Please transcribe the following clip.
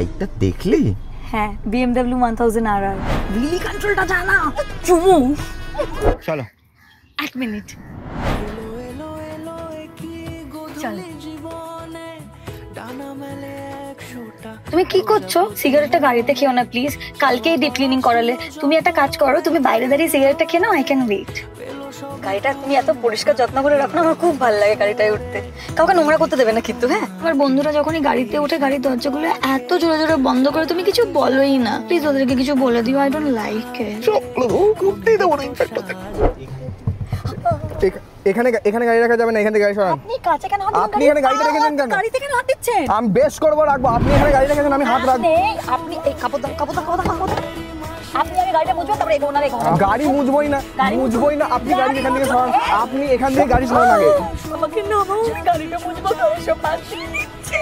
বাইকটা দেখলি? হ্যাঁ, BMW 1000 RR। রিলি কন্ট্রোলটা জানা। চুমু। চলো। 1 মিনিট। চল। তুমি কি করছো? সিগারেটটা গাড়িতে খেও না প্লিজ। কালকেই ডিপ ক্লিনিং করালে। তুমি একটা কাজ করো, তুমি বাইরে দাঁড়িয়ে সিগারেটটা খেয়ে নাও, আই ক্যান ওয়েট। গাড়িটা তুমি এত পরিষ্কার যত্ন করে রাখো না, আমার খুব ভালো লাগে গাড়িটায় উঠতে। কাউকে নোংরা করতে দেবে না কিন্তু, হ্যাঁ? আমার বন্ধুরা যখনই গাড়িতে উঠে গাড়ির দরজাগুলো এত জোরে জোরে বন্ধ করে, তুমি কিছু বলোই না প্লিজ। ওদেরকে কিছু বলে দিও, আই ডোন্ট লাইক ইট। এখানে এখানে গাড়ি রাখা যাবে না, এখান থেকে গাড়ি সরান। আপনি কাছে কেন হাত? আপনি এখানে গাড়িটা রেখেছেন কেন? গাড়িতে কেন হাত দিচ্ছেন? আমি বেশ করবো, রাখবো। আপনি এখানে গাড়ি রেখেছেন, আমি হাত রাখবো। আপনি এই কাপড় দাও, কাপড় দাও, কাপড় দাও। আপনি আগে গাড়িটা মুছবেন, তারপরে এগোন আর এগোন। গাড়ি মুছবই না, মুছবই না। আপনি গাড়ি এখান থেকে সরান। আপনি এখান থেকে গাড়ি সরান আগে। আমাকে নামাও, আমি গাড়িটা মুছবো। কারোর সব হাত দিয়ে দিচ্ছে।